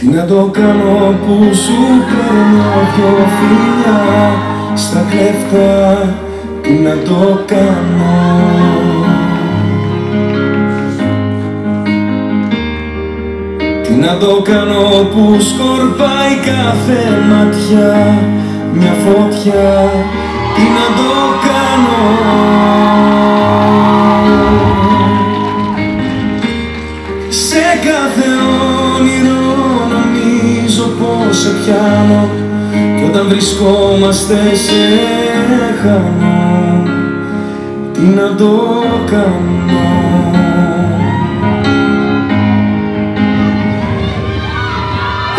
Τι να το κάνω που σου παίρνω δυο φιλιά στα κλέφτα, τι να το κάνω. Τι να το κάνω που σκορπάει κάθε ματιά μια φωτιά, τι να το κάνω. Σε κάθε όνειρο νομίζω πως σε πιάνω κι όταν βρισκόμαστε σε χάνω, τι να το κάνω.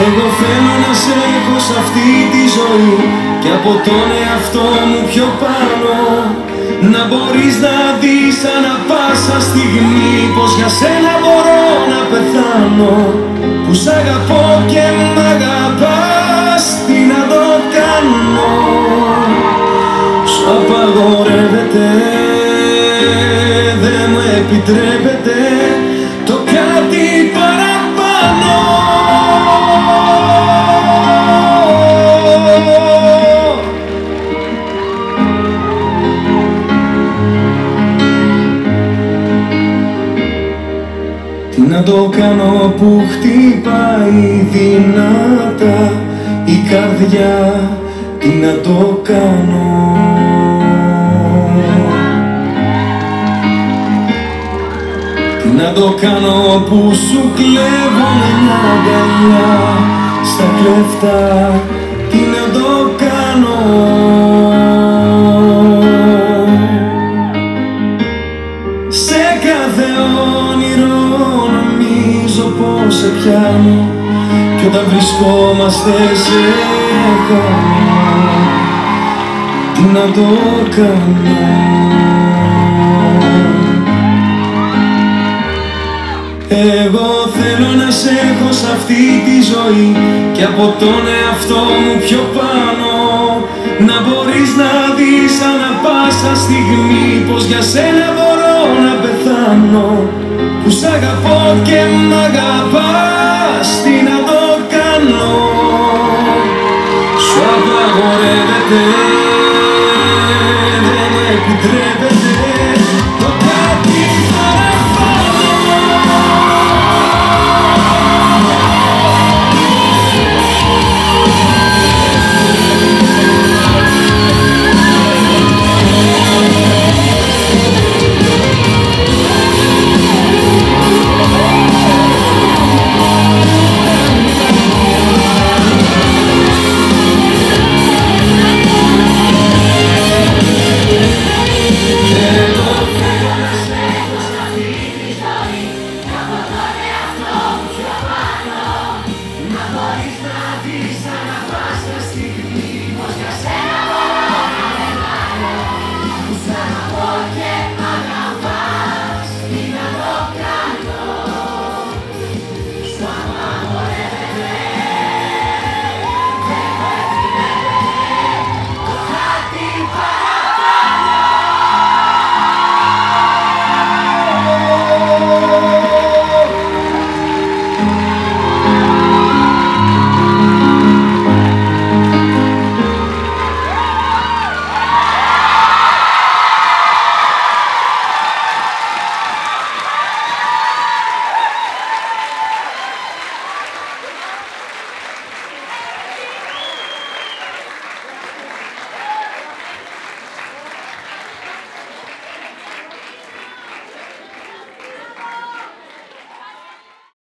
Εγώ θέλω να σε έχω σ' αυτή τη ζωή και από τον εαυτό μου πιο πάνω, να μπορείς να δεις ανά πάσα στιγμή πως για σένα μπορώ να πεθάνω, που σ' αγαπώ και μ' αγαπάς, τι να το κάνω. Σου απαγορεύεται, δεν μου επιτρέπεται το κάτι παραπάνω. Τι να το κάνω που χτυπάει δυνατά η καρδιά, τι να το κάνω. Τι να το κάνω που σου κλέβω μια αγκαλιά στα κλέφτα, τι να το κάνω. Σε κάθε όνειρο νομίζω πως σε πιάνω κι όταν βρισκόμαστε σε χάνω, τι να το κάνω. Εγώ θέλω να σε έχω σ' αυτή τη ζωή και από τον εαυτό μου πιο πάνω, να μπορείς να δεις ανά πάσα στιγμή πως για σένα μπορώ να πεθάνω, που σ' αγαπώ και μ' αγαπάς, τι να το κάνω. Σου απαγορεύεται, δεν μου επιτρέπεται το κάτι παραπάνω.